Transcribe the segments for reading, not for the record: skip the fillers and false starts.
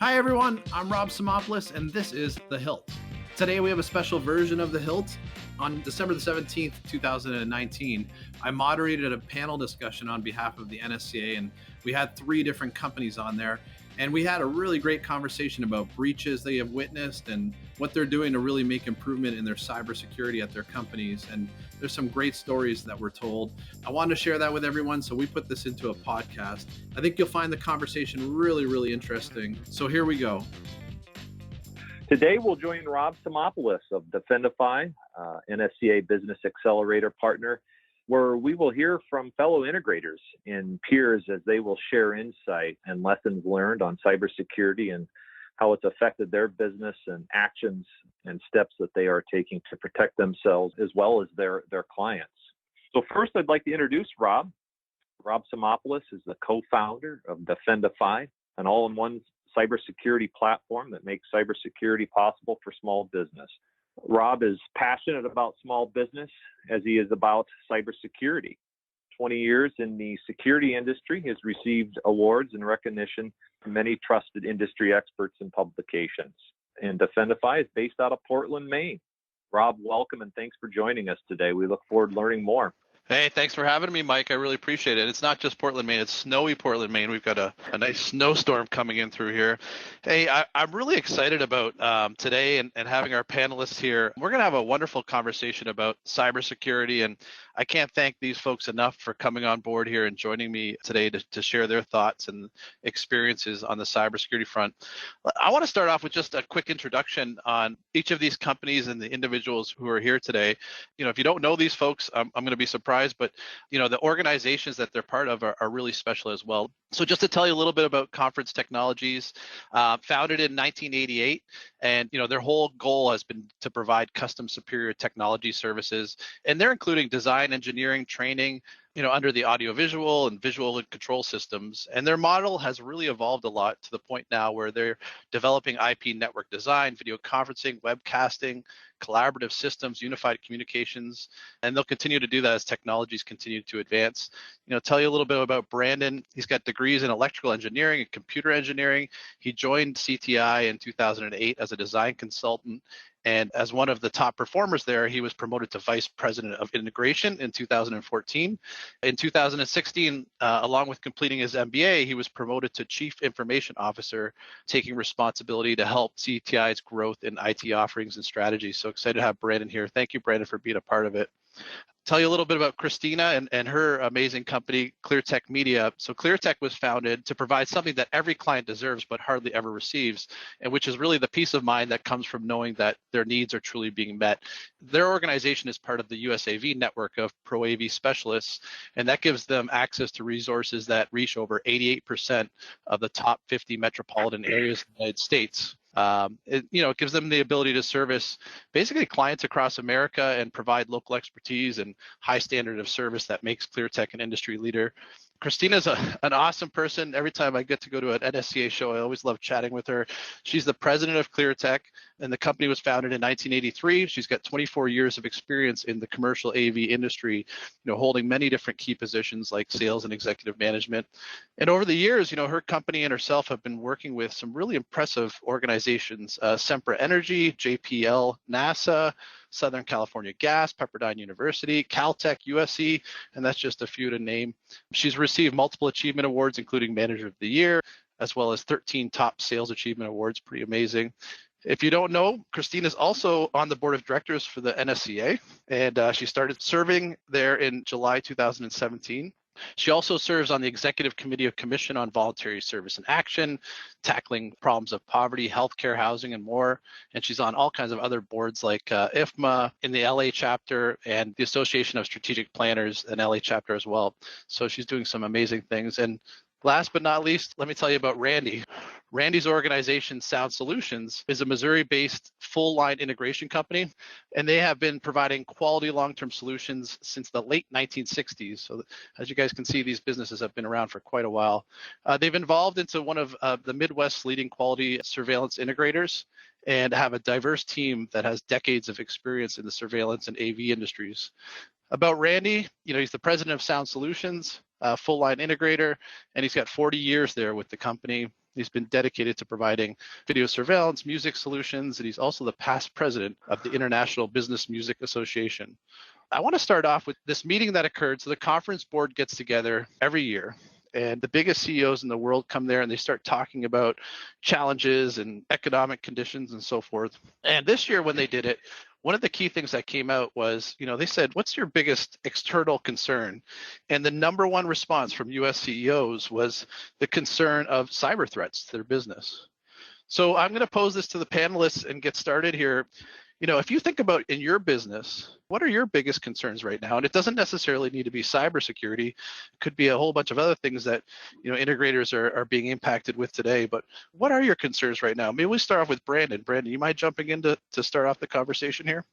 Hi everyone, I'm Rob Simopoulos and this is The Hilt. Today we have a special version of The Hilt. On December the 17th, 2019, I moderated a panel discussion on behalf of the NSCA, and we had 3 different companies on there. And we had a really great conversation about breaches they have witnessed and what they're doing to really make improvement in their cybersecurity at their companies. And there's some great stories that were told. I wanted to share that with everyone, so we put this into a podcast. I think you'll find the conversation really, really interesting. So here we go. Today, we'll join Rob Simopoulos of Defendify, NSCA Business Accelerator partner, where we will hear from fellow integrators and peers as they will share insight and lessons learned on cybersecurity and how it's affected their business and actions and steps that they are taking to protect themselves as well as their clients. So first, I'd like to introduce Rob. Rob Simopoulos is the co-founder of Defendify, an all-in-one cybersecurity platform that makes cybersecurity possible for small business. Rob is passionate about small business as he is about cybersecurity. 20 years in the security industry, he has received awards and recognition from many trusted industry experts and publications. And Defendify is based out of Portland, Maine. Rob, welcome and thanks for joining us today. We look forward to learning more. Hey, thanks for having me, Mike. I really appreciate it. It's not just Portland, Maine. It's snowy Portland, Maine. We've got a nice snowstorm coming in through here. Hey, I'm really excited about today and having our panelists here. We're going to have a wonderful conversation about cybersecurity, and I can't thank these folks enough for coming on board here and joining me today to share their thoughts and experiences on the cybersecurity front. I want to start off with just a quick introduction on each of these companies and the individuals who are here today. You know, if you don't know these folks, I'm going to be surprised, but you know, the organizations that they're part of are really special as well. So just to tell you a little bit about Conference Technologies, founded in 1988, and you know, their whole goal has been to provide custom superior technology services, and they're including design, engineering, training, you know, under the audiovisual and visual and control systems. And their model has really evolved a lot to the point now where they're developing IP network design, video conferencing, webcasting, collaborative systems, unified communications, and they'll continue to do that as technologies continue to advance. You know, tell you a little bit about Brandon. He's got degrees in electrical engineering and computer engineering. He joined CTI in 2008 as a design consultant. And as one of the top performers there, he was promoted to Vice President of Integration in 2014. In 2016, along with completing his MBA, he was promoted to Chief Information Officer, taking responsibility to help CTI's growth in IT offerings and strategies. So excited to have Brandon here. Thank you, Brandon, for being a part of it. Tell you a little bit about Christina and her amazing company, ClearTech Media. So ClearTech was founded to provide something that every client deserves but hardly ever receives, and which is really the peace of mind that comes from knowing that their needs are truly being met. Their organization is part of the USAV network of pro AV specialists, and that gives them access to resources that reach over 88% of the top 50 metropolitan areas in the United States. It gives them the ability to service basically clients across America and provide local expertise and high standard of service that makes ClearTech an industry leader. Christina's an awesome person. Every time I get to go to an NSCA show, I always love chatting with her. She's the president of ClearTech, and the company was founded in 1983. She's got 24 years of experience in the commercial AV industry, holding many different key positions like sales and executive management. And over the years, her company and herself have been working with some really impressive organizations, Sempra Energy, JPL, NASA, Southern California Gas, Pepperdine University, Caltech, USC, and that's just a few to name. She's received multiple achievement awards, including Manager of the Year, as well as 13 top sales achievement awards. Pretty amazing. If you don't know, Christine is also on the board of directors for the NSCA, and she started serving there in July 2017. She also serves on the Executive Committee of Commission on Voluntary Service and Action, tackling problems of poverty, healthcare, housing, and more. And she's on all kinds of other boards like IFMA in the LA chapter and the Association of Strategic Planners in LA chapter as well. So she's doing some amazing things. And last but not least, let me tell you about Randy. Randy's organization, Sound Solutions, is a Missouri-based full-line integration company, and they have been providing quality long-term solutions since the late 1960s. So as you guys can see, these businesses have been around for quite a while. They've evolved into one of the Midwest's leading quality surveillance integrators and have a diverse team that has decades of experience in the surveillance and AV industries. About Randy, he's the president of Sound Solutions, full line integrator, and he's got 40 years there with the company. He's been dedicated to providing video surveillance, music solutions, and he's also the past president of the International Business Music Association. I want to start off with this meeting that occurred. So the conference board gets together every year, and the biggest CEOs in the world come there and they start talking about challenges and economic conditions and so forth. And this year when they did it, one of the key things that came out was, they said, what's your biggest external concern? And the number one response from US CEOs was the concern of cyber threats to their business. So I'm going to pose this to the panelists and get started here. If you think about in your business, what are your biggest concerns right now? And it doesn't necessarily need to be cybersecurity. It could be a whole bunch of other things that, integrators are being impacted with today. But what are your concerns right now? Maybe we start off with Brandon. Brandon, you mind jumping in to start off the conversation here?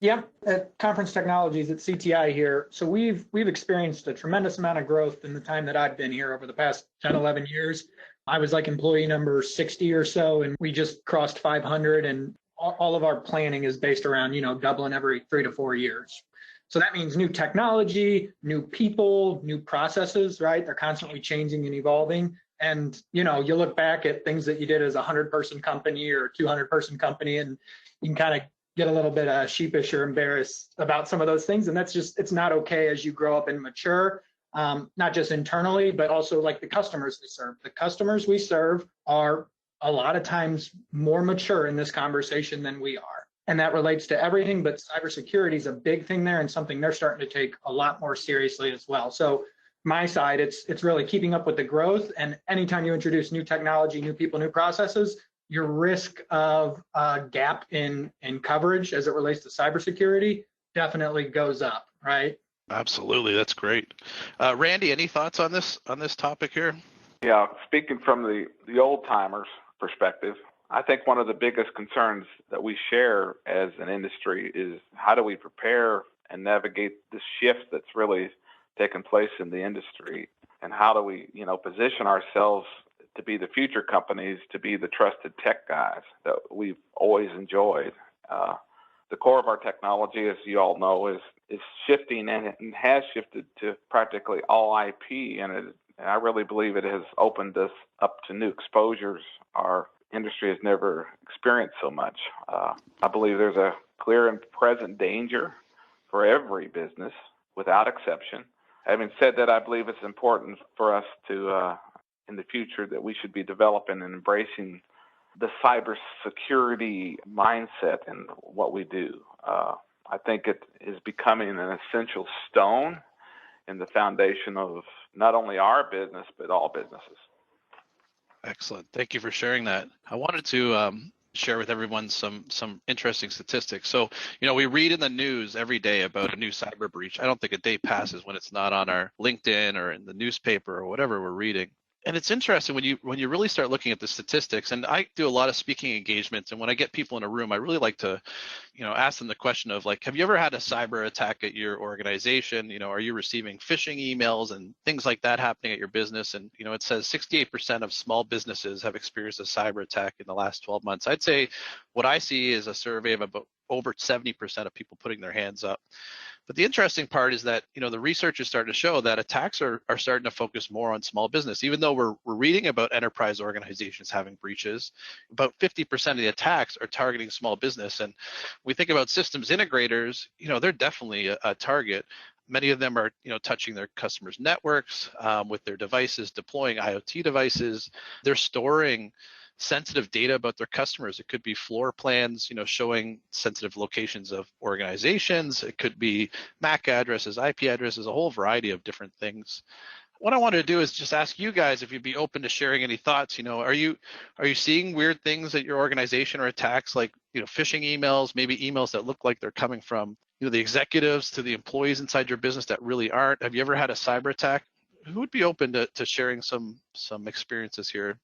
Yeah, at Conference Technologies at CTI here. So we've experienced a tremendous amount of growth in the time that I've been here over the past 10, 11 years. I was like employee number 60 or so, and we just crossed 500, and all of our planning is based around, doubling every 3 to 4 years. So that means new technology, new people, new processes, right? They're constantly changing and evolving. And, you look back at things that you did as a 100-person company or 200-person company, and you can kind of get a little bit sheepish or embarrassed about some of those things. And that's just, it's not okay as you grow up and mature, not just internally, but also like the customers we serve. The customers we serve are a lot of times more mature in this conversation than we are. And that relates to everything, but cybersecurity is a big thing there and something they're starting to take a lot more seriously as well. So my side, it's really keeping up with the growth. And anytime you introduce new technology, new people, new processes, your risk of a gap in coverage as it relates to cybersecurity definitely goes up, right? Absolutely, that's great. Randy, any thoughts on this topic here? Yeah, speaking from the old timers perspective, I think one of the biggest concerns that we share as an industry is how do we prepare and navigate the shift that's really taken place in the industry, and how do we, position ourselves to be the future companies, to be the trusted tech guys that we've always enjoyed. The core of our technology, as you all know, is shifting and has shifted to practically all IP, and I really believe it has opened us up to new exposures our industry has never experienced so much. I believe there's a clear and present danger for every business, without exception. Having said that, I believe it's important for us to, in the future, that we should be developing and embracing the cybersecurity mindset in what we do. I think it is becoming an essential stone in the foundation of not only our business, but all businesses. Excellent. Thank you for sharing that. I wanted to share with everyone some interesting statistics. So, we read in the news every day about a new cyber breach. I don't think a day passes when it's not on our LinkedIn or in the newspaper or whatever we're reading. And it's interesting when you really start looking at the statistics, and I do a lot of speaking engagements, and when I get people in a room, I really like to, ask them the question of like, have you ever had a cyber attack at your organization? Are you receiving phishing emails and things like that happening at your business? And, it says 68% of small businesses have experienced a cyber attack in the last 12 months. I'd say what I see is a survey of about over 70% of people putting their hands up. But the interesting part is that, the research is starting to show that attacks are starting to focus more on small business. Even though we're reading about enterprise organizations having breaches, about 50% of the attacks are targeting small business. And we think about systems integrators, they're definitely a target. Many of them are, touching their customers' networks with their devices, deploying IoT devices. They're storing sensitive data about their customers. It could be floor plans, showing sensitive locations of organizations. It could be MAC addresses, IP addresses, a whole variety of different things. What I wanted to do is just ask you guys if you'd be open to sharing any thoughts. Are you seeing weird things at your organization or attacks like, phishing emails, maybe emails that look like they're coming from, the executives to the employees inside your business that really aren't? Have you ever had a cyber attack? Who would be open to sharing some experiences here?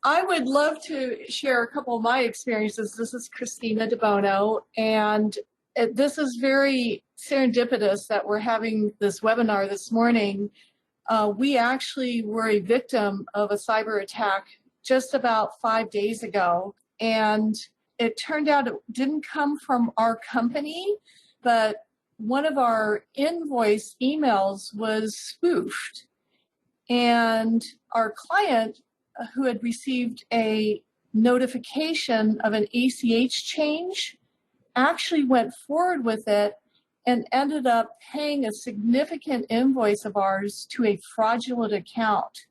I would love to share a couple of my experiences. This is Christina DeBono, and this is very serendipitous that we're having this webinar this morning. We actually were a victim of a cyber attack just about 5 days ago, and it turned out it didn't come from our company, but one of our invoice emails was spoofed, and our client who had received a notification of an ACH change actually went forward with it and ended up paying a significant invoice of ours to a fraudulent account.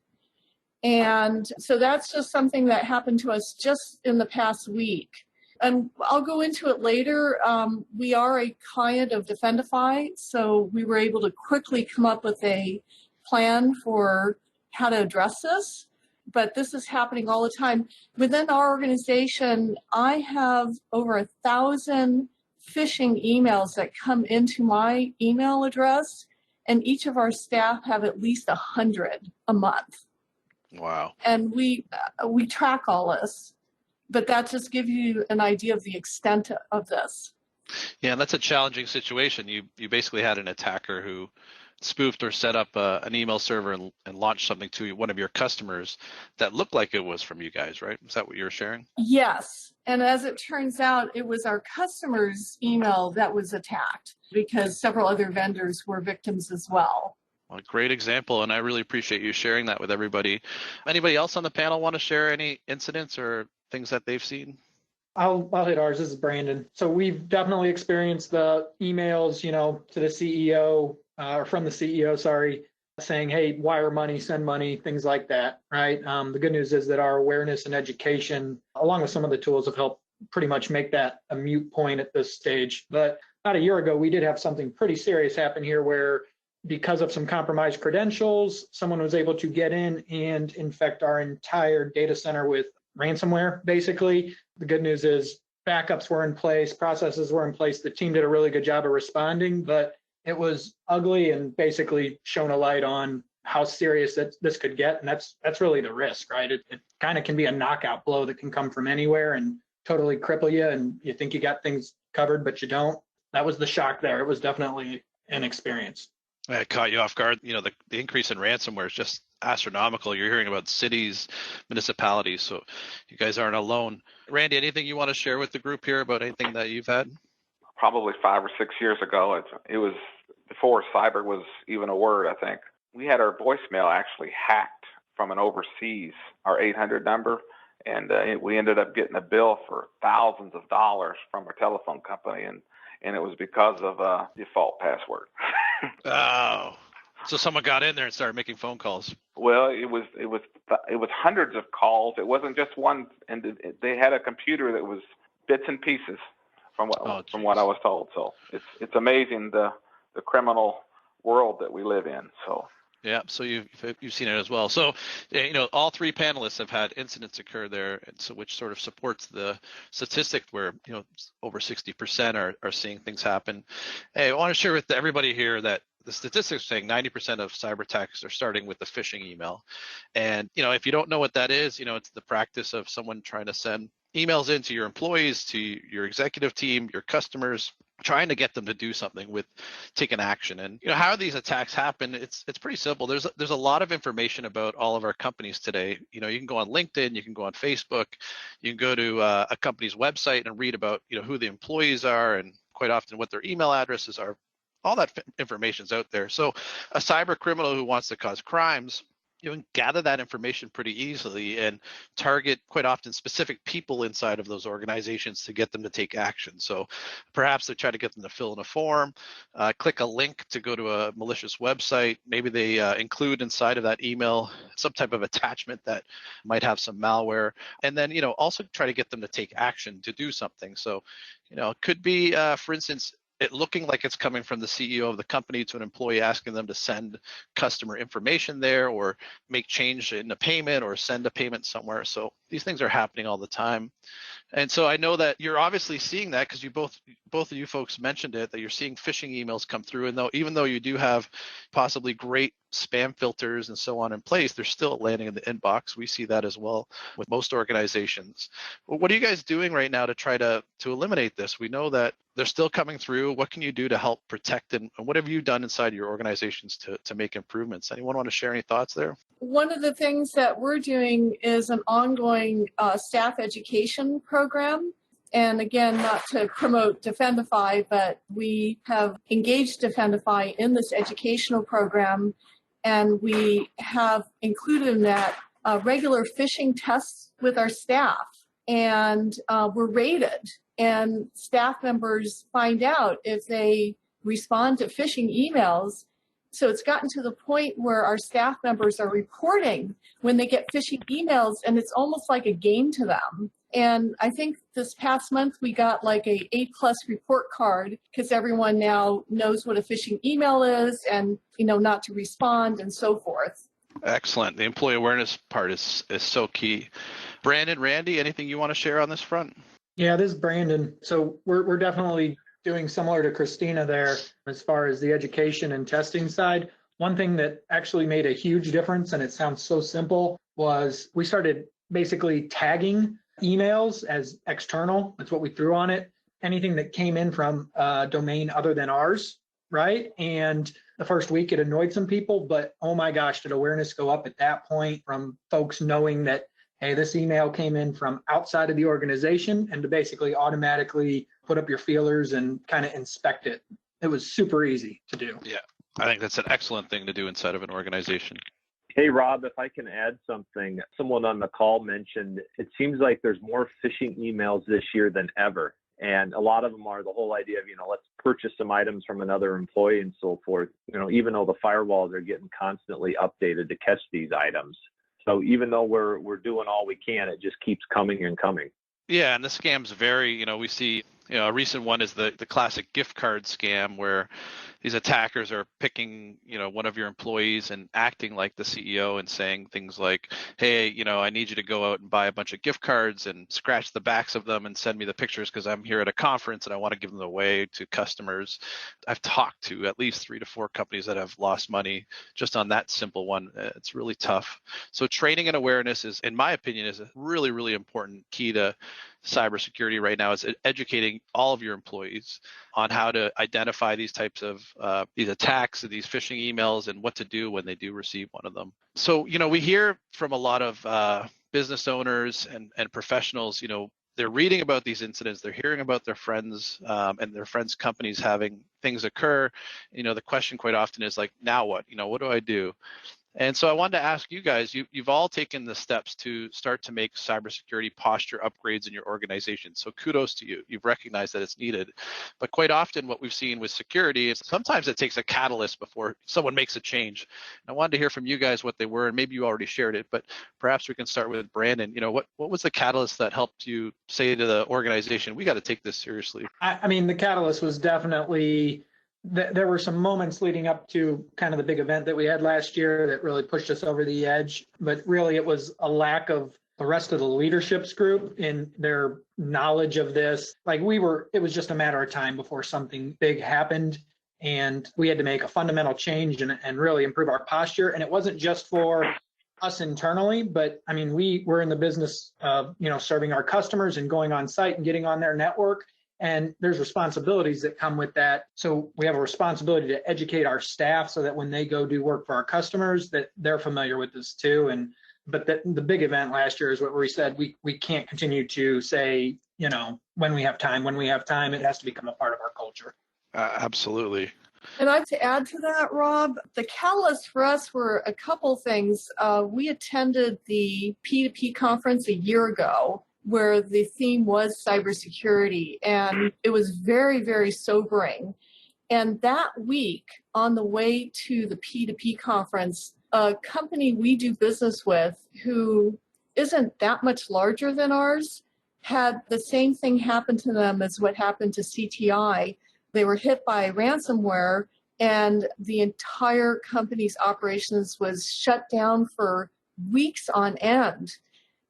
And so that's just something that happened to us just in the past week. And I'll go into it later. We are a client of Defendify, so we were able to quickly come up with a plan for how to address this. But this is happening all the time. Within our organization, I have over 1,000 phishing emails that come into my email address, and each of our staff have at least 100 a month. Wow. And we track all this, but that just gives you an idea of the extent of this. Yeah, and that's a challenging situation. You basically had an attacker who spoofed or set up an email server and launched something to one of your customers that looked like it was from you guys, right? Is that what you were sharing? Yes. And as it turns out, it was our customer's email that was attacked because several other vendors were victims as well. Well, great example, and I really appreciate you sharing that with everybody. Anybody else on the panel want to share any incidents or things that they've seen? I'll hit ours. This is Brandon. So we've definitely experienced the emails, to the CEO or from the CEO, saying, hey, wire money, send money, things like that, right? The good news is that our awareness and education, along with some of the tools, have helped pretty much make that a moot point at this stage. But about a year ago, we did have something pretty serious happen here where, because of some compromised credentials, someone was able to get in and infect our entire data center with ransomware, basically. The good news is backups were in place, processes were in place. The team did a really good job of responding, but it was ugly and basically shone a light on how serious this could get. And that's really the risk, right? It kind of can be a knockout blow that can come from anywhere and totally cripple you. And you think you got things covered, but you don't. That was the shock there. It was definitely an experience. It caught you off guard. The increase in ransomware is just astronomical. You're hearing about cities, municipalities, so you guys aren't alone. Randy, anything you want to share with the group here about anything that you've had? Probably 5 or 6 years ago. It was before cyber was even a word, I think. We had our voicemail actually hacked from an overseas, our 800 number, and we ended up getting a bill for thousands of dollars from our telephone company, and it was because of a default password. Oh, so someone got in there and started making phone calls. Well, it was hundreds of calls. It wasn't just one, and they had a computer that was bits and pieces from what I was told. So it's amazing the criminal world that we live in. So. Yeah, so you've seen it as well. So, all three panelists have had incidents occur there, and so which sort of supports the statistic where over 60% are seeing things happen. Hey, I want to share with everybody here that the statistics are saying 90% of cyber attacks are starting with the phishing email, and if you don't know what that is, it's the practice of someone trying to send emails into your employees, to your executive team, your customers, trying to get them to do something with taking action. And how these attacks happen, it's pretty simple. There's a lot of information about all of our companies today. You can go on LinkedIn, you can go on Facebook, you can go to a company's website and read about who the employees are and quite often what their email addresses are. All that information's out there. So a cyber criminal who wants to cause crimes, you can gather that information pretty easily and target quite often specific people inside of those organizations to get them to take action. So perhaps they try to get them to fill in a form, click a link to go to a malicious website. Maybe they include inside of that email some type of attachment that might have some malware, and then also try to get them to take action to do something. So it could be, for instance, it looking like it's coming from the CEO of the company to an employee, asking them to send customer information there or make change in a payment or send a payment somewhere. So these things are happening all the time. And so I know that you're obviously seeing that because you both of you folks mentioned it, that you're seeing phishing emails come through. And even though you do have possibly great spam filters and so on in place, they're still landing in the inbox. We see that as well with most organizations. Well, what are you guys doing right now to try to eliminate this? We know that they're still coming through. What can you do to help protect, and what have you done inside your organizations to make improvements? Anyone want to share any thoughts there? One of the things that we're doing is an ongoing staff education program. And again, not to promote Defendify, but we have engaged Defendify in this educational program, and we have included in that regular phishing tests with our staff, and we're rated. And staff members find out if they respond to phishing emails. So it's gotten to the point where our staff members are reporting when they get phishing emails, and it's almost like a game to them. And I think this past month we got like a A+ report card because everyone now knows what a phishing email is and, not to respond and so forth. Excellent. The employee awareness part is so key. Brandon, Randy, anything you want to share on this front? Yeah, this is Brandon. So we're definitely doing similar to Christina there as far as the education and testing side. One thing that actually made a huge difference, and it sounds so simple, was we started basically tagging emails as external. That's what we threw on it. Anything that came in from a domain other than ours, right? And the first week it annoyed some people, but oh my gosh, did awareness go up at that point from folks knowing that, hey, this email came in from outside of the organization, and to basically automatically put up your feelers and kind of inspect it. It was super easy to do. Yeah, I think that's an excellent thing to do inside of an organization. Hey, Rob, if I can add something, someone on the call mentioned it seems like there's more phishing emails this year than ever. And a lot of them are the whole idea of, let's purchase some items from another employee and so forth, even though the firewalls are getting constantly updated to catch these items. So even though we're doing all we can, it just keeps coming and coming. Yeah, and the scams vary. We see, a recent one is the classic gift card scam where these attackers are picking, one of your employees and acting like the CEO and saying things like, hey, I need you to go out and buy a bunch of gift cards and scratch the backs of them and send me the pictures because I'm here at a conference and I want to give them away to customers. I've talked to at least 3 to 4 companies that have lost money just on that simple one. It's really tough. So training and awareness is, in my opinion, is a really, really important key to cybersecurity right now, is educating all of your employees on how to identify these types of these attacks and these phishing emails and what to do when they do receive one of them. So, we hear from a lot of business owners and professionals, they're reading about these incidents, they're hearing about their friends and their friends' companies having things occur. The question quite often is like, now what? What do I do? And so I wanted to ask you guys, you've all taken the steps to start to make cybersecurity posture upgrades in your organization. So kudos to you. You've recognized that it's needed. But quite often what we've seen with security is sometimes it takes a catalyst before someone makes a change. And I wanted to hear from you guys what they were, and maybe you already shared it, but perhaps we can start with Brandon. What was the catalyst that helped you say to the organization, we got to take this seriously? I mean, the catalyst was definitely there were some moments leading up to kind of the big event that we had last year that really pushed us over the edge. But really, it was a lack of the rest of the leadership's group in their knowledge of this. Like it was just a matter of time before something big happened. And we had to make a fundamental change and really improve our posture. And it wasn't just for us internally, but I mean, we were in the business of, serving our customers and going on site and getting on their network. And there's responsibilities that come with that. So we have a responsibility to educate our staff so that when they go do work for our customers, that they're familiar with this too. But the big event last year is what we said, we can't continue to say, when we have time, it has to become a part of our culture. Absolutely. And I have to add to that, Rob, the catalyst for us were a couple things. We attended the P2P conference a year ago, where the theme was cybersecurity, and it was very, very sobering. And that week, on the way to the P2P conference, a company we do business with who isn't that much larger than ours had the same thing happen to them as what happened to CTI. They were hit by ransomware, and the entire company's operations was shut down for weeks on end.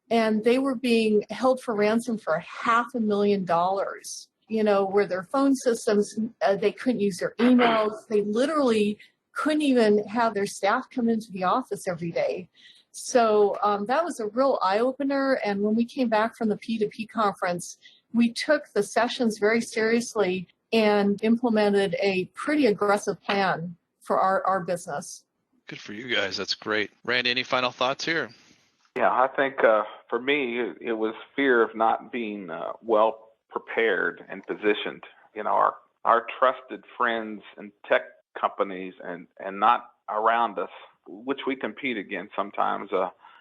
And they were being held for ransom for $500,000, where their phone systems, they couldn't use their emails. They literally couldn't even have their staff come into the office every day. So that was a real eye-opener. And when we came back from the P2P conference, we took the sessions very seriously and implemented a pretty aggressive plan for our business. Good for you guys. That's great. Randy, any final thoughts here? Yeah, I think for me, it was fear of not being well prepared and positioned. Our trusted friends and tech companies and not around us, which we compete against sometimes,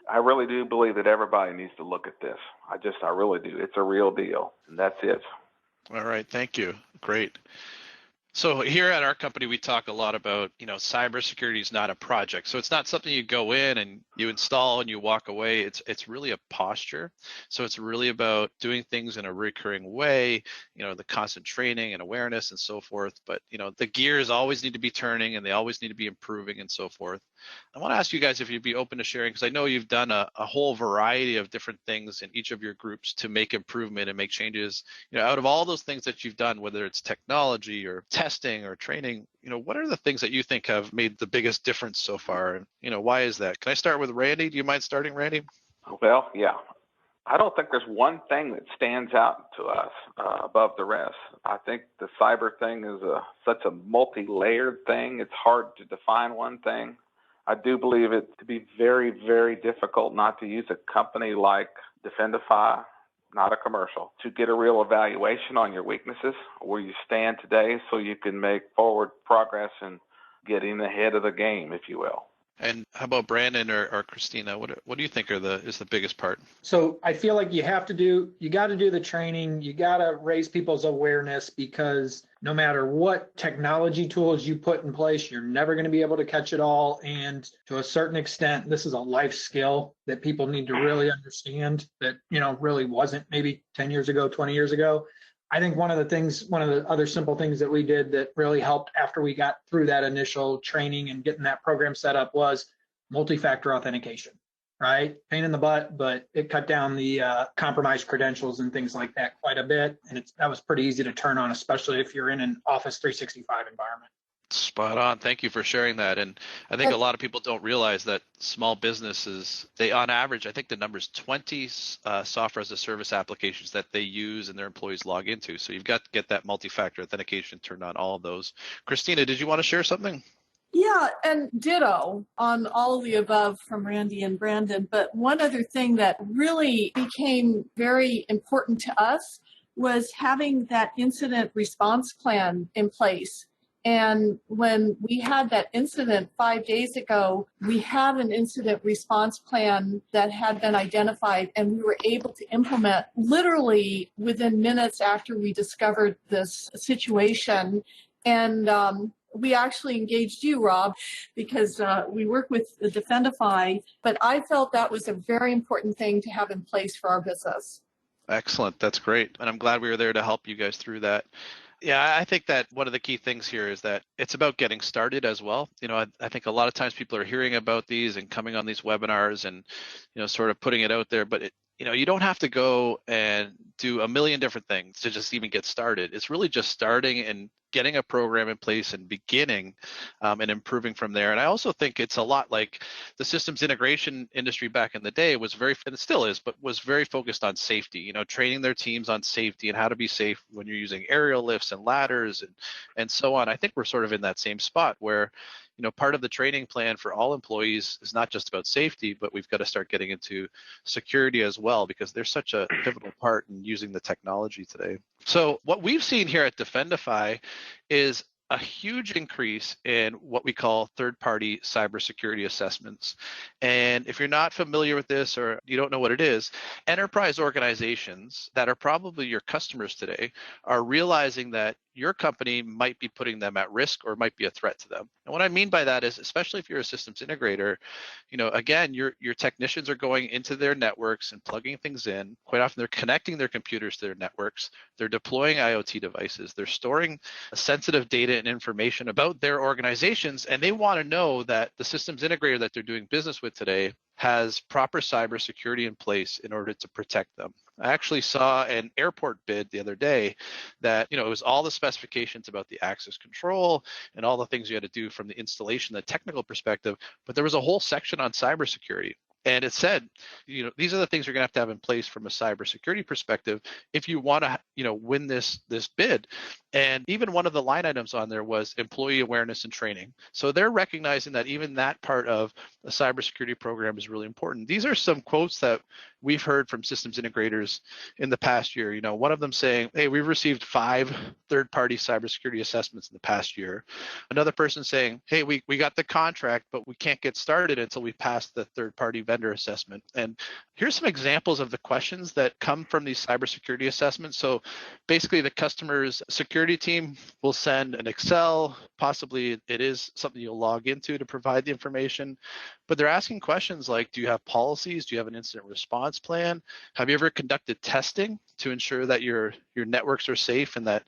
I really do believe that everybody needs to look at this. I really do. It's a real deal, and that's it. All right, thank you. Great. So here at our company, we talk a lot about, cybersecurity is not a project. So it's not something you go in and you install and you walk away. It's really a posture. So it's really about doing things in a recurring way, the constant training and awareness and so forth. But, the gears always need to be turning and they always need to be improving and so forth. I want to ask you guys if you'd be open to sharing, because I know you've done a whole variety of different things in each of your groups to make improvement and make changes. Out of all those things that you've done, whether it's technology or testing or training, what are the things that you think have made the biggest difference so far? And, why is that? Can I start with Randy? Do you mind starting, Randy? Well, yeah. I don't think there's one thing that stands out to us above the rest. I think the cyber thing is such a multi-layered thing. It's hard to define one thing. I do believe it to be very, very difficult not to use a company like Defendify, not a commercial, to get a real evaluation on your weaknesses, where you stand today, so you can make forward progress and getting ahead of the game, if you will. And how about Brandon or Christina? What do you think is the biggest part? So I feel like you got to do the training, you got to raise people's awareness, because no matter what technology tools you put in place, you're never going to be able to catch it all. And to a certain extent, this is a life skill that people need to really understand that, really wasn't maybe 10 years ago, 20 years ago. I think one of the other simple things that we did that really helped after we got through that initial training and getting that program set up was multi-factor authentication, right? Pain in the butt, but it cut down the compromised credentials and things like that quite a bit. And that was pretty easy to turn on, especially if you're in an Office 365 environment. Spot on. Thank you for sharing that. And I think a lot of people don't realize that small businesses, they on average, I think the number's 20 software as a service applications that they use and their employees log into. So you've got to get that multi-factor authentication turned on all of those. Christina, did you want to share something? Yeah, and ditto on all of the above from Randy and Brandon. But one other thing that really became very important to us was having that incident response plan in place. And when we had that incident 5 days ago, we had an incident response plan that had been identified, and we were able to implement literally within minutes after we discovered this situation. And we actually engaged you, Rob, because we work with the Defendify, but I felt that was a very important thing to have in place for our business. Excellent. That's great. And I'm glad we were there to help you guys through that. Yeah, I think that one of the key things here is that it's about getting started as well. I think a lot of times people are hearing about these and coming on these webinars and, sort of putting it out there, but you don't have to go and do a million different things to just even get started. It's really just starting and getting a program in place and beginning and improving from there. And I also think it's a lot like the systems integration industry back in the day was and it still is, but was very focused on safety, training their teams on safety and how to be safe when you're using aerial lifts and ladders and so on. I think we're sort of in that same spot where part of the training plan for all employees is not just about safety, but we've got to start getting into security as well, because there's such a pivotal part in using the technology today. So what we've seen here at Defendify is a huge increase in what we call third-party cybersecurity assessments. And if you're not familiar with this or you don't know what it is, enterprise organizations that are probably your customers today are realizing that your company might be putting them at risk or might be a threat to them. And what I mean by that is, especially if you're a systems integrator, again, your technicians are going into their networks and plugging things in. Quite often they're connecting their computers to their networks. They're deploying IoT devices. They're storing sensitive data and information about their organizations. And they want to know that the systems integrator that they're doing business with today has proper cybersecurity in place in order to protect them. I actually saw an airport bid the other day that, it was all the specifications about the access control and all the things you had to do from the installation, the technical perspective, but there was a whole section on cybersecurity. And it said, these are the things you're going to have in place from a cybersecurity perspective if you want to, win this bid. And even one of the line items on there was employee awareness and training. So they're recognizing that even that part of a cybersecurity program is really important. These are some quotes that we've heard from systems integrators in the past year. One of them saying, hey, we've received 5 third-party cybersecurity assessments in the past year. Another person saying, hey, we got the contract, but we can't get started until we pass the third-party vendor vendor assessment. And here's some examples of the questions that come from these cybersecurity assessments. So basically the customer's security team will send an Excel, possibly it is something you'll log into to provide the information, but they're asking questions like, do you have policies? Do you have an incident response plan? Have you ever conducted testing to ensure that your networks are safe and that,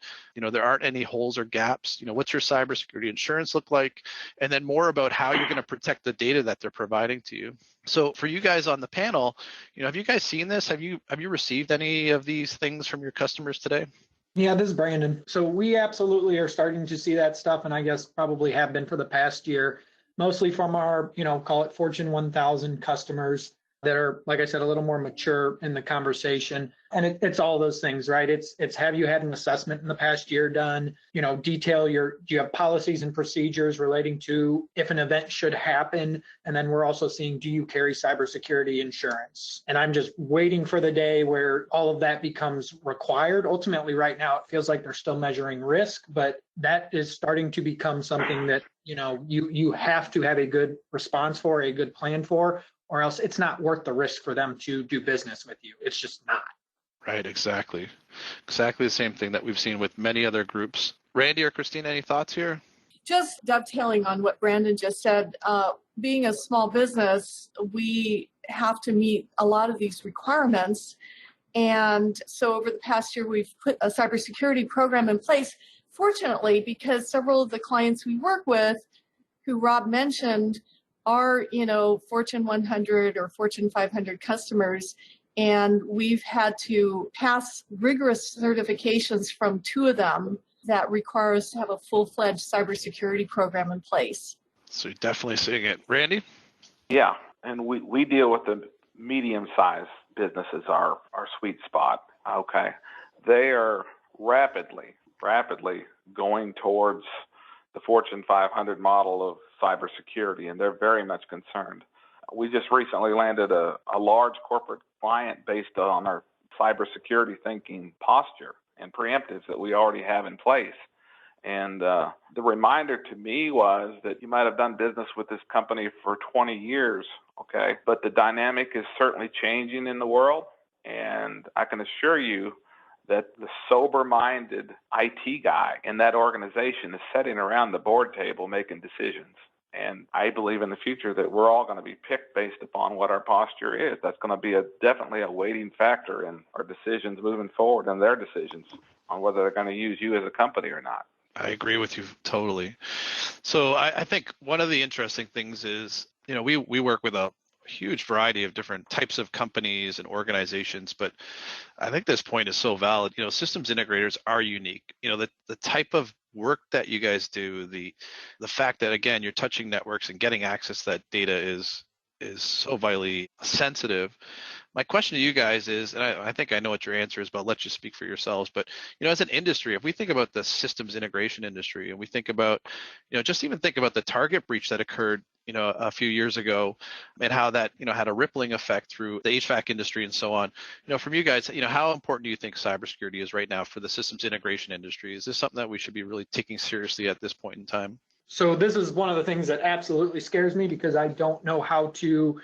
there aren't any holes or gaps? What's your cybersecurity insurance look like? And then more about how you're going to protect the data that they're providing to you. So for you guys on the panel, have you guys seen this? Have you received any of these things from your customers today? Yeah, this is Brandon. So we absolutely are starting to see that stuff, and I guess probably have been for the past year, mostly from our, call it Fortune 1000 customers that are, like I said, a little more mature in the conversation. And it's all those things, right? It's have you had an assessment in the past year done? Detail do you have policies and procedures relating to if an event should happen? And then we're also seeing, do you carry cybersecurity insurance? And I'm just waiting for the day where all of that becomes required. Ultimately, right now, it feels like they're still measuring risk, but that is starting to become something that, you have to have a good response for, a good plan for, or else it's not worth the risk for them to do business with you. It's just not. Right, exactly. Exactly the same thing that we've seen with many other groups. Randy or Christina, any thoughts here? Just dovetailing on what Brandon just said, being a small business, we have to meet a lot of these requirements. And so over the past year, we've put a cybersecurity program in place. Fortunately, because several of the clients we work with, who Rob mentioned, are, Fortune 100 or Fortune 500 customers, and we've had to pass rigorous certifications from 2 of them that require us to have a full-fledged cybersecurity program in place. So you're definitely seeing it. Randy? Yeah, and we deal with the medium-sized businesses, our sweet spot, okay? They are rapidly going towards the Fortune 500 model of cybersecurity, and they're very much concerned. We just recently landed a large corporate client based on our cybersecurity thinking posture and preemptives that we already have in place. And the reminder to me was that you might have done business with this company for 20 years, okay? But the dynamic is certainly changing in the world, and I can assure you that the sober-minded IT guy in that organization is sitting around the board table making decisions. And I believe in the future that we're all going to be picked based upon what our posture is. That's going to be definitely a weighting factor in our decisions moving forward and their decisions on whether they're going to use you as a company or not. I agree with you totally. So I think one of the interesting things is, we work with a huge variety of different types of companies and organizations, but I think this point is so valid. Systems integrators are unique. The type of work that you guys do, the fact that, again, you're touching networks and getting access to that data is so vitally sensitive. My question to you guys is, and I think I know what your answer is, but I'll let you speak for yourselves. But, as an industry, if we think about the systems integration industry and we think about, just even think about the Target breach that occurred, a few years ago, and how that, had a rippling effect through the HVAC industry and so on. From you guys, how important do you think cybersecurity is right now for the systems integration industry? Is this something that we should be really taking seriously at this point in time? So this is one of the things that absolutely scares me, because I don't know how to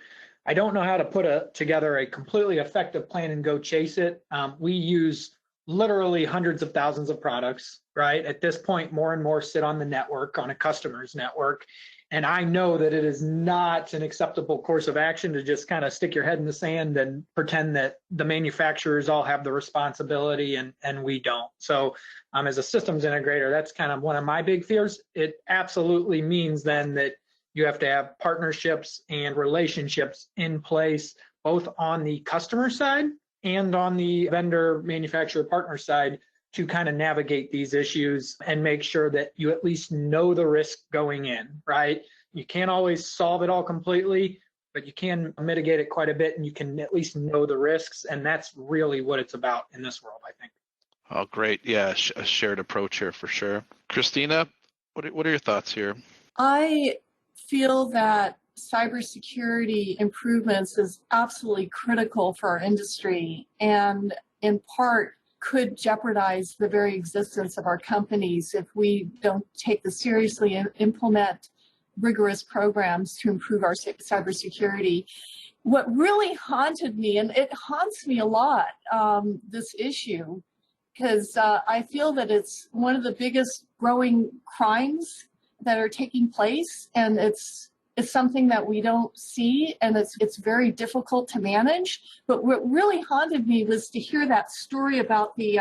put together a completely effective plan and go chase it. We use literally hundreds of thousands of products, right? At this point, more and more sit on the network, on a customer's network. And I know that it is not an acceptable course of action to just kind of stick your head in the sand and pretend that the manufacturers all have the responsibility and we don't. So as a systems integrator, that's kind of one of my big fears. It absolutely means then that you have to have partnerships and relationships in place, both on the customer side and on the vendor manufacturer partner side, to kind of navigate these issues and make sure that you at least know the risk going in, right? You can't always solve it all completely, but you can mitigate it quite a bit, and you can at least know the risks. And that's really what it's about in this world, I think. Oh, great. Yeah, a shared approach here for sure. Christina, what are your thoughts here? I feel that cybersecurity improvements is absolutely critical for our industry, and in part could jeopardize the very existence of our companies if we don't take this seriously and implement rigorous programs to improve our cybersecurity. What really haunted me, and it haunts me a lot, this issue, because I feel that it's one of the biggest growing crimes that are taking place, and it's something that we don't see, and it's very difficult to manage. But what really haunted me was to hear that story about the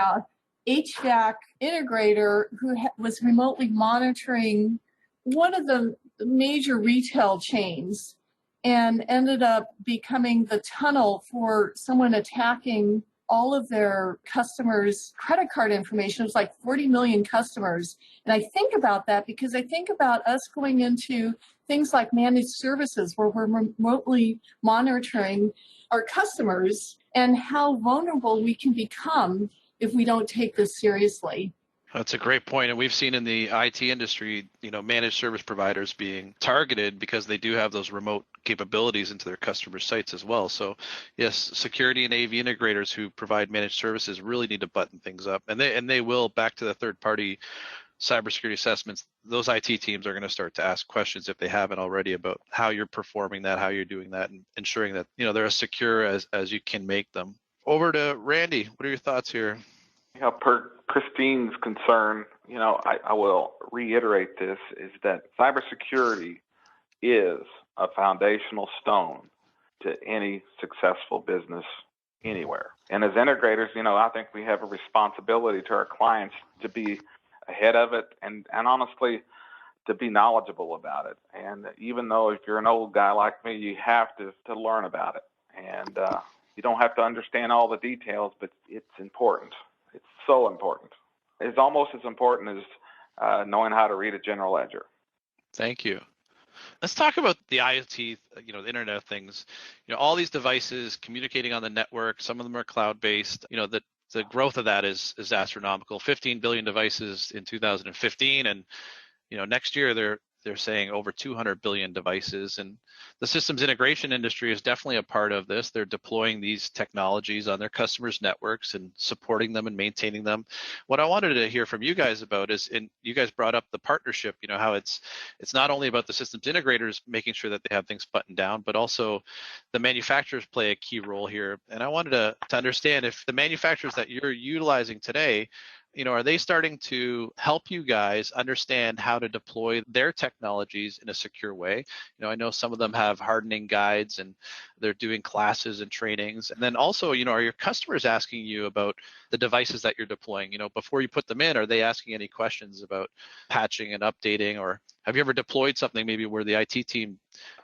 HVAC integrator who was remotely monitoring one of the major retail chains and ended up becoming the tunnel for someone attacking all of their customers' credit card information. It was like 40 million customers. And I think about that because I think about us going into things like managed services where we're remotely monitoring our customers and how vulnerable we can become if we don't take this seriously. That's a great point. And we've seen in the IT industry, managed service providers being targeted because they do have those remote capabilities into their customer sites as well. So yes, security and AV integrators who provide managed services really need to button things up. And they will, back to the third party cybersecurity assessments, those IT teams are going to start to ask questions if they haven't already about how you're performing that, how you're doing that, and ensuring that, they're as secure as you can make them. Over to Randy. What are your thoughts here? Per Christine's concern, I will reiterate this, is that cybersecurity is a foundational stone to any successful business anywhere. And as integrators, I think we have a responsibility to our clients to be ahead of it and honestly to be knowledgeable about it. And even though if you're an old guy like me, you have to learn about it. And you don't have to understand all the details, but it's important. It's so important. It's almost as important as knowing how to read a general ledger. Thank you. Let's talk about the IoT, the Internet of Things. All these devices communicating on the network. Some of them are cloud-based. The growth of that is astronomical. 15 billion devices in 2015, and next year they're saying over 200 billion devices. And the systems integration industry is definitely a part of this. They're deploying these technologies on their customers' networks and supporting them and maintaining them. What I wanted to hear from you guys about is, and you guys brought up the partnership, how it's not only about the systems integrators making sure that they have things buttoned down, but also the manufacturers play a key role here. And I wanted to understand if the manufacturers that you're utilizing today, are they starting to help you guys understand how to deploy their technologies in a secure way? I know some of them have hardening guides and they're doing classes and trainings. And then also, are your customers asking you about the devices that you're deploying? Before you put them in, are they asking any questions about patching and updating? Or have you ever deployed something maybe where the IT team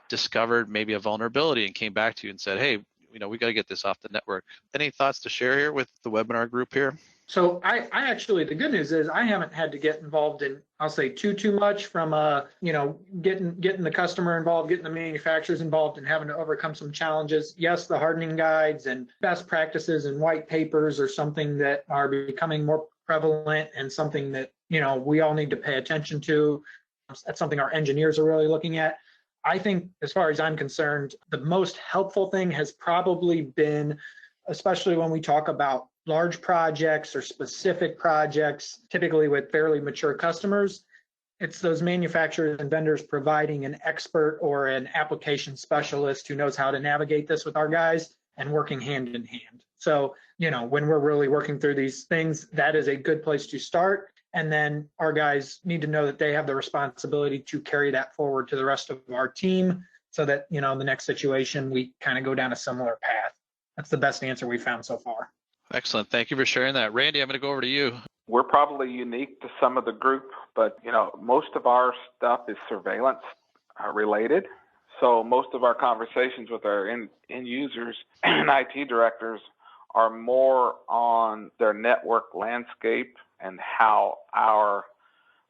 discovered maybe a vulnerability and came back to you and said, hey, we got to get this off the network? Any thoughts to share here with the webinar group here? So I actually, the good news is I haven't had to get involved in, I'll say too much from, getting the customer involved, getting the manufacturers involved and having to overcome some challenges. Yes, the hardening guides and best practices and white papers are something that are becoming more prevalent and something that, we all need to pay attention to. That's something our engineers are really looking at. I think as far as I'm concerned, the most helpful thing has probably been, especially when we talk about large projects or specific projects, typically with fairly mature customers, it's those manufacturers and vendors providing an expert or an application specialist who knows how to navigate this with our guys and working hand in hand. So, when we're really working through these things, that is a good place to start. And then our guys need to know that they have the responsibility to carry that forward to the rest of our team so that, in the next situation, we kind of go down a similar path. That's the best answer we've found so far. Excellent. Thank you for sharing that. Randy, I'm going to go over to you. We're probably unique to some of the group, but most of our stuff is surveillance related. So most of our conversations with our end users and IT directors are more on their network landscape and how our,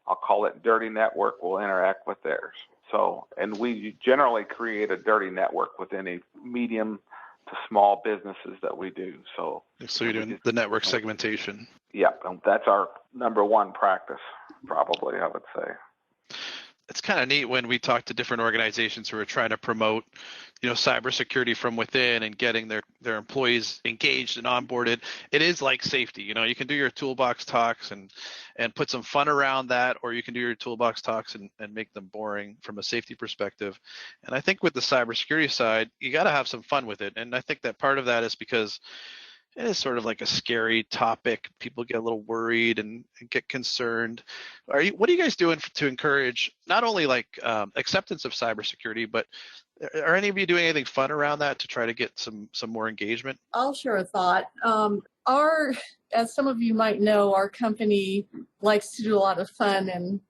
I'll call it dirty network, will interact with theirs. So, and we generally create a dirty network with any medium to small businesses that we do. So you're doing the network segmentation. Yeah, that's our number one practice, probably, I would say. it's kind of neat when we talk to different organizations who are trying to promote, cybersecurity from within and getting their employees engaged and onboarded. It is like safety. You can do your toolbox talks and put some fun around that, or you can do your toolbox talks and make them boring from a safety perspective. And I think with the cybersecurity side, you got to have some fun with it. And I think that part of that is because it is sort of like a scary topic. People get a little worried and get concerned. What are you guys doing to encourage not only acceptance of cybersecurity, but are any of you doing anything fun around that to try to get some more engagement? I'll share a thought. As some of you might know, our company likes to do a lot of fun and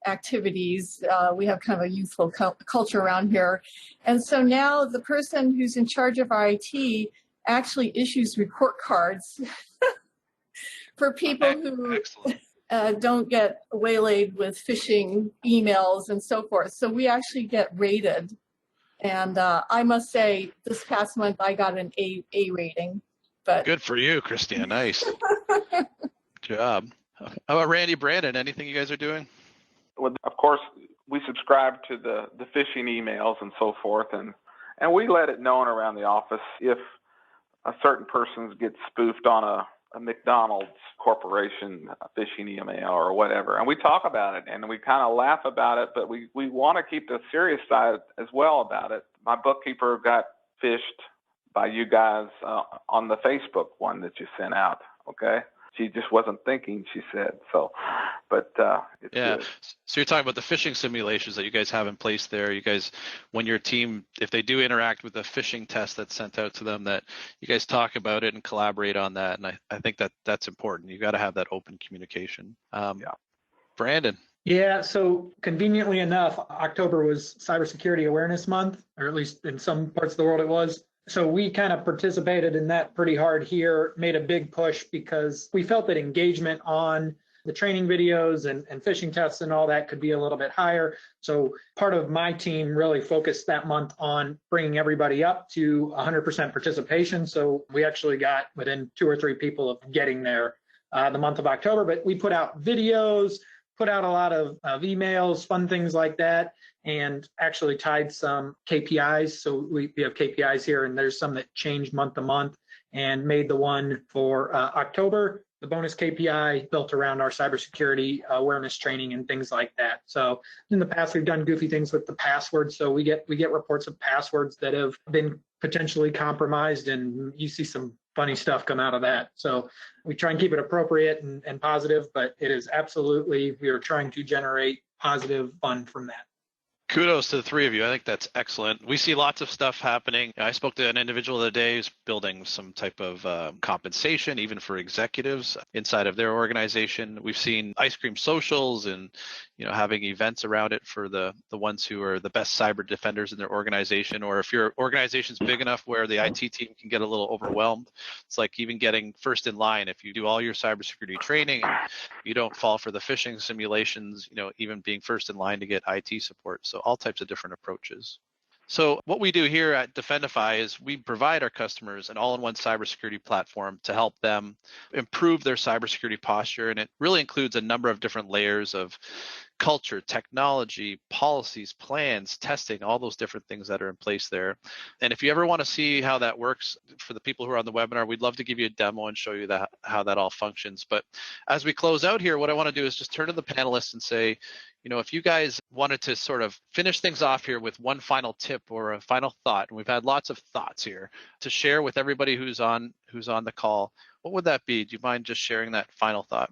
activities. We have kind of a youthful culture around here. And so now the person who's in charge of our IT actually issues report cards for people who don't get waylaid with phishing emails and so forth. So we actually get rated. And I must say, this past month, I got an A rating. But good for you, Christina. Nice. Good job. How about Randy, Brandon? Anything you guys are doing? Well, of course, we subscribe to the phishing emails and so forth, and we let it known around the office if a certain person gets spoofed on a McDonald's corporation phishing email or whatever. And we talk about it and we kind of laugh about it, but we want to keep the serious side as well about it. My bookkeeper got phished by you guys on the Facebook one that you sent out, okay? She just wasn't thinking, she said. So, but it's good. So you're talking about the phishing simulations that you guys have in place there. You guys, when your team, if they do interact with a phishing test that's sent out to them, that you guys talk about it and collaborate on that. And I think that's important. You got to have that open communication. Brandon. Yeah, so conveniently enough, October was Cybersecurity Awareness Month, or at least in some parts of the world it was. So we kind of participated in that pretty hard here, made a big push because we felt that engagement on the training videos and phishing tests and all that could be a little bit higher. So part of my team really focused that month on bringing everybody up to 100% participation. So we actually got within 2 or 3 people of getting there the month of October, but we put out videos, put out a lot of emails, fun things like that, and actually tied some KPIs. So we have KPIs here, and there's some that changed month to month, and made the one for October, the bonus KPI built around our cybersecurity awareness training and things like that. So in the past, we've done goofy things with the passwords. So we get reports of passwords that have been potentially compromised, and you see some funny stuff come out of that. So we try and keep it appropriate and positive, but it is absolutely, we are trying to generate positive fun from that. Kudos to the 3 of you. I think that's excellent. We see lots of stuff happening. I spoke to an individual the other day who's building some type of compensation, even for executives inside of their organization. We've seen ice cream socials and having events around it for the ones who are the best cyber defenders in their organization. Or if your organization's big enough where the IT team can get a little overwhelmed, it's like even getting first in line. If you do all your cybersecurity training and you don't fall for the phishing simulations, even being first in line to get IT support. So all types of different approaches. So what we do here at Defendify is we provide our customers an all-in-one cybersecurity platform to help them improve their cybersecurity posture. And it really includes a number of different layers of culture, technology, policies, plans, testing, all those different things that are in place there. And if you ever want to see how that works for the people who are on the webinar, we'd love to give you a demo and show you how that all functions. But as we close out here, what I want to do is just turn to the panelists and say, if you guys wanted to sort of finish things off here with one final tip or a final thought, and we've had lots of thoughts here to share with everybody who's on the call, what would that be? Do you mind just sharing that final thought?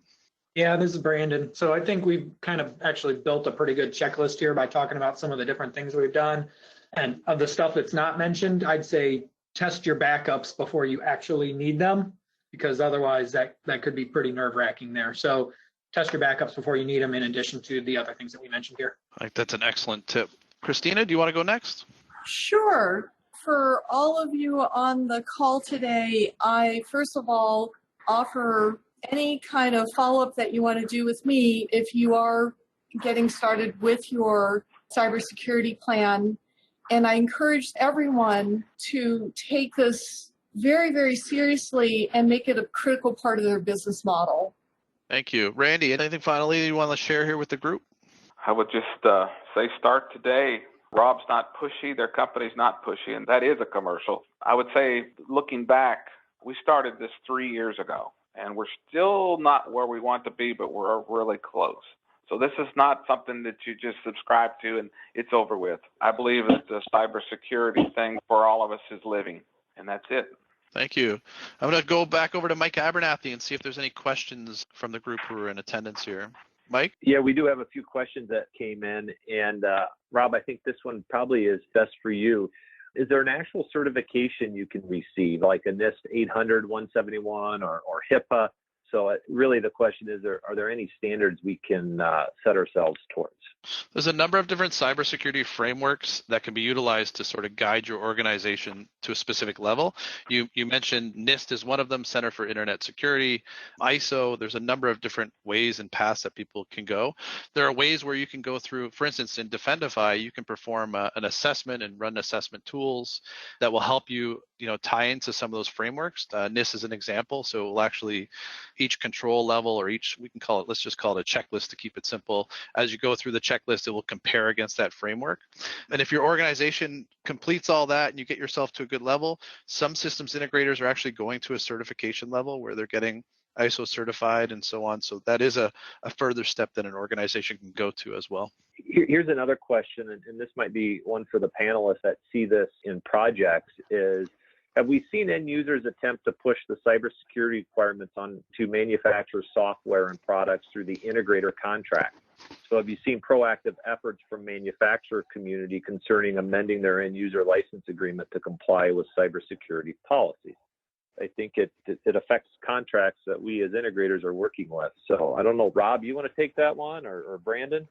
Yeah, this is Brandon. So I think we've kind of actually built a pretty good checklist here by talking about some of the different things we've done. And of the stuff that's not mentioned, I'd say test your backups before you actually need them, because otherwise that could be pretty nerve-wracking there. So test your backups before you need them, in addition to the other things that we mentioned here. I think that's an excellent tip. Christina, do you want to go next? Sure. For all of you on the call today, I first of all offer any kind of follow-up that you want to do with me if you are getting started with your cybersecurity plan. And I encourage everyone to take this very, very seriously and make it a critical part of their business model. Thank you. Randy, anything finally you want to share here with the group? I would just They start today. Rob's not pushy. Their company's not pushy. And that is a commercial. I would say, looking back, we started this 3 years ago, and we're still not where we want to be, but we're really close. So this is not something that you just subscribe to and it's over with. I believe that the cybersecurity thing for all of us is living, and that's it. Thank you. I'm going to go back over to Mike Abernathy and see if there's any questions from the group who are in attendance here. Mike? Yeah, we do have a few questions that came in. And Rob, I think this one probably is best for you. Is there an actual certification you can receive, like a NIST 800, 171, or HIPAA? So really the question is, are there any standards we can set ourselves towards? There's a number of different cybersecurity frameworks that can be utilized to sort of guide your organization to a specific level. You mentioned NIST is one of them, Center for Internet Security, ISO. There's a number of different ways and paths that people can go. There are ways where you can go through, for instance, in Defendify, you can perform an assessment and run assessment tools that will help you, tie into some of those frameworks. NIST is an example. So it will actually, each control level or let's just call it a checklist to keep it simple. As you go through the checklist, it will compare against that framework. And if your organization completes all that and you get yourself to a good level, some systems integrators are actually going to a certification level where they're getting ISO certified and so on. So that is a further step that an organization can go to as well. Here's another question, and this might be one for the panelists that see this in projects, is have we seen end users attempt to push the cybersecurity requirements onto manufacturers' software and products through the integrator contract? So have you seen proactive efforts from manufacturer community concerning amending their end user license agreement to comply with cybersecurity policies? I think it affects contracts that we as integrators are working with. So I don't know, Rob, you want to take that one, or Brandon?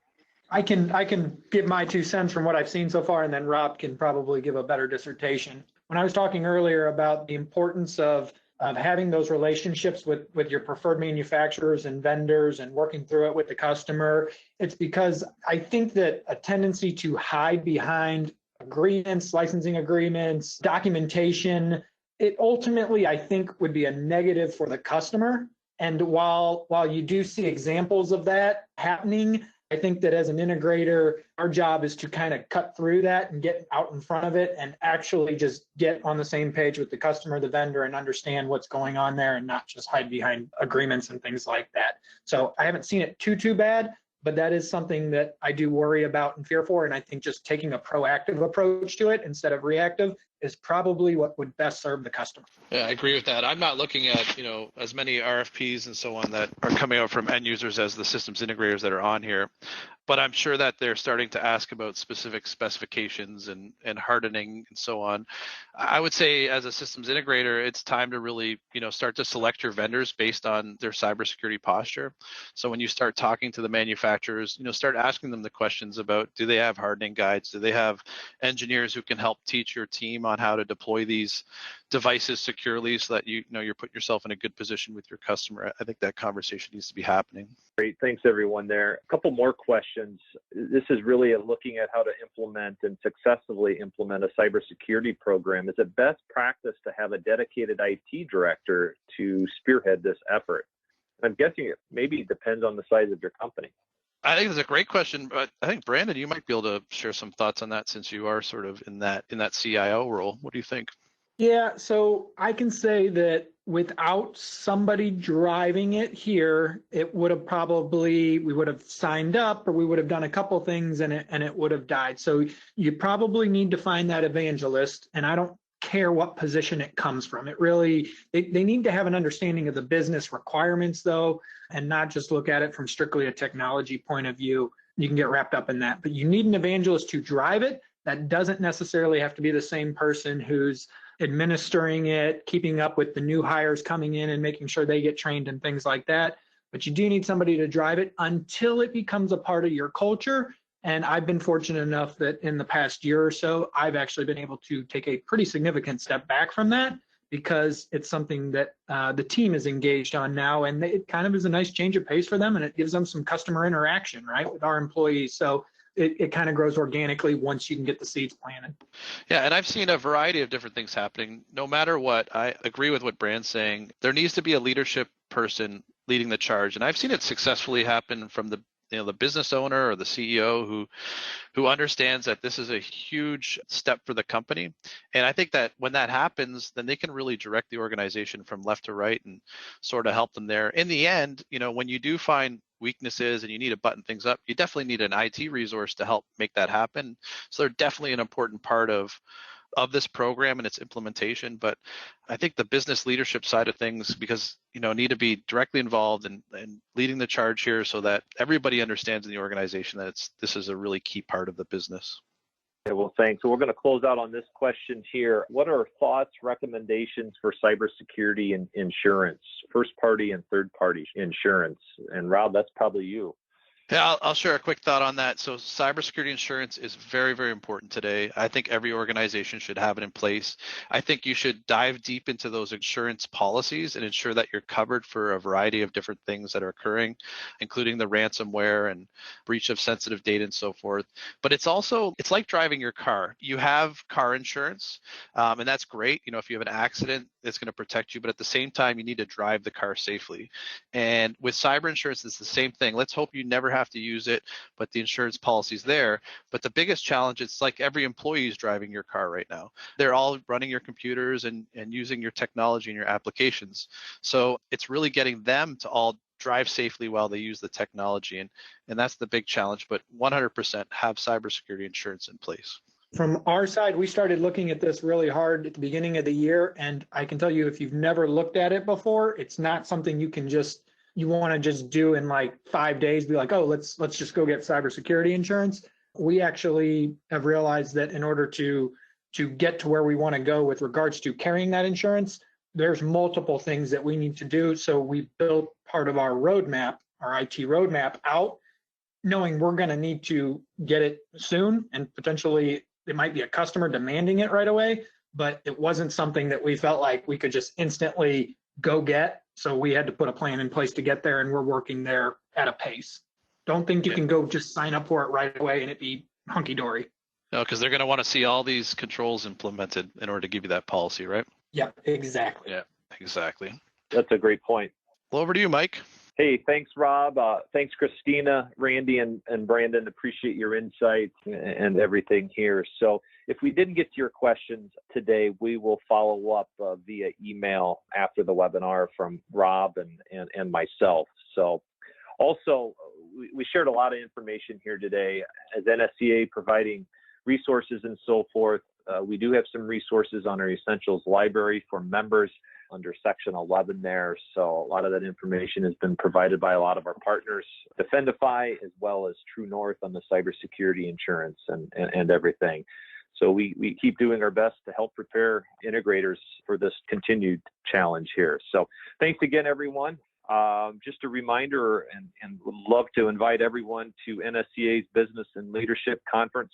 I can give my 2 cents from what I've seen so far, and then Rob can probably give a better dissertation. When I was talking earlier about the importance of having those relationships with your preferred manufacturers and vendors and working through it with the customer, it's because I think that a tendency to hide behind agreements, licensing agreements, documentation, it ultimately, I think, would be a negative for the customer. And while you do see examples of that happening, I think that as an integrator, our job is to kind of cut through that and get out in front of it and actually just get on the same page with the customer, the vendor, and understand what's going on there and not just hide behind agreements and things like that. So I haven't seen it too bad, but that is something that I do worry about and fear for. And I think just taking a proactive approach to it instead of reactive is probably what would best serve the customer. Yeah, I agree with that. I'm not looking at, as many RFPs and so on that are coming out from end users as the systems integrators that are on here. But I'm sure that they're starting to ask about specific specifications and hardening and so on. I would say as a systems integrator, it's time to really, start to select your vendors based on their cybersecurity posture. So when you start talking to the manufacturers, start asking them the questions about, do they have hardening guides? Do they have engineers who can help teach your team on how to deploy these devices securely so that you're putting yourself in a good position with your customer? I think that conversation needs to be happening. Great. Thanks, everyone there. A couple more questions. This is really looking at how to implement and successfully implement a cybersecurity program. Is it best practice to have a dedicated IT director to spearhead this effort? I'm guessing it maybe depends on the size of your company. I think it's a great question, but I think Brandon, you might be able to share some thoughts on that since you are sort of in that CIO role. What do you think? Yeah, so I can say that without somebody driving it here, we would have signed up or we would have done a couple things and it would have died. So you probably need to find that evangelist, and I don't care what position it comes from. It really, they need to have an understanding of the business requirements though, and not just look at it from strictly a technology point of view. You can get wrapped up in that, but you need an evangelist to drive it. That doesn't necessarily have to be the same person who's administering it, keeping up with the new hires coming in and making sure they get trained and things like that. But you do need somebody to drive it until it becomes a part of your culture. And I've been fortunate enough that in the past year or so, I've actually been able to take a pretty significant step back from that because it's something that the team is engaged on now. And it kind of is a nice change of pace for them. And it gives them some customer interaction, right, with our employees. So it kind of grows organically once you can get the seeds planted. Yeah, and I've seen a variety of different things happening. No matter what, I agree with what Brand's saying. There needs to be a leadership person leading the charge. And I've seen it successfully happen from the the business owner or the CEO who understands that this is a huge step for the company. And I think that when that happens, then they can really direct the organization from left to right and sort of help them there. In the end, when you do find weaknesses and you need to button things up, you definitely need an IT resource to help make that happen. So they're definitely an important part of this program and its implementation. But I think the business leadership side of things, because need to be directly involved and leading the charge here so that everybody understands in the organization that this is a really key part of the business. Yeah, well, thanks. So we're going to close out on this question here. What are thoughts, recommendations for cybersecurity and insurance, first party and third party insurance? And Rob, that's probably you. Yeah, I'll share a quick thought on that. So cybersecurity insurance is very, very important today. I think every organization should have it in place. I think you should dive deep into those insurance policies and ensure that you're covered for a variety of different things that are occurring, including the ransomware and breach of sensitive data and so forth. But it's like driving your car. You have car insurance, and that's great. If you have an accident, it's going to protect you. But at the same time, you need to drive the car safely. And with cyber insurance, it's the same thing. Let's hope you never have to use it, but the insurance policy's there. But the biggest challenge, it's like every employee is driving your car right now. They're all running your computers and using your technology and your applications. So it's really getting them to all drive safely while they use the technology. And that's the big challenge, but 100% have cybersecurity insurance in place. From our side, we started looking at this really hard at the beginning of the year. And I can tell you, if you've never looked at it before, it's not something you want to just do in like 5 days, be like, oh, let's just go get cybersecurity insurance. We actually have realized that in order to get to where we want to go with regards to carrying that insurance, there's multiple things that we need to do. So we built part of our roadmap, our IT roadmap out, knowing we're going to need to get it soon, and potentially it might be a customer demanding it right away, but it wasn't something that we felt like we could just instantly go get. So we had to put a plan in place to get there, and we're working there at a pace. Don't think you can go just sign up for it right away and it be hunky-dory. No, because they're going to want to see all these controls implemented in order to give you that policy, right? Yeah, exactly. Yeah, exactly. That's a great point. Well, over to you, Mike. Hey, thanks, Rob. Thanks, Christina, Randy, and Brandon. Appreciate your insights and everything here. So if we didn't get to your questions today, we will follow up via email after the webinar from Rob and myself. So also, we shared a lot of information here today as NSCA providing resources and so forth. We do have some resources on our Essentials library for members under Section 11 there. So a lot of that information has been provided by a lot of our partners, Defendify, as well as True North on the cybersecurity insurance and everything. So we keep doing our best to help prepare integrators for this continued challenge here. So thanks again, everyone. Just a reminder, and would love to invite everyone to NSCA's Business and Leadership Conference,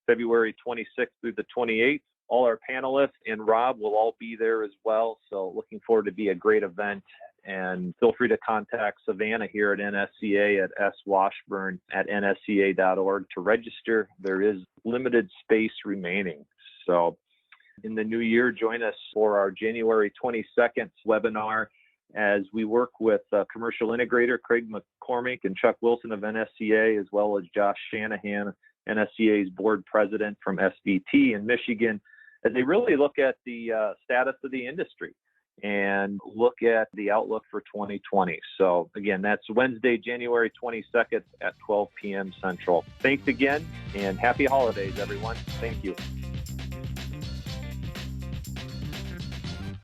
February 26th through the 28th. All our panelists and Rob will all be there as well. So looking forward to be a great event. And feel free to contact Savannah here at NSCA at swashburn@nsca.org to register. There is limited space remaining. So in the new year, join us for our January 22nd webinar as we work with commercial integrator Craig McCormick and Chuck Wilson of NSCA, as well as Josh Shanahan, NSCA's board president from SVT in Michigan, as they really look at the status of the industry and look at the outlook for 2020. So again, that's Wednesday, January 22nd at 12 p.m. Central. Thanks again, and happy holidays, everyone. Thank you.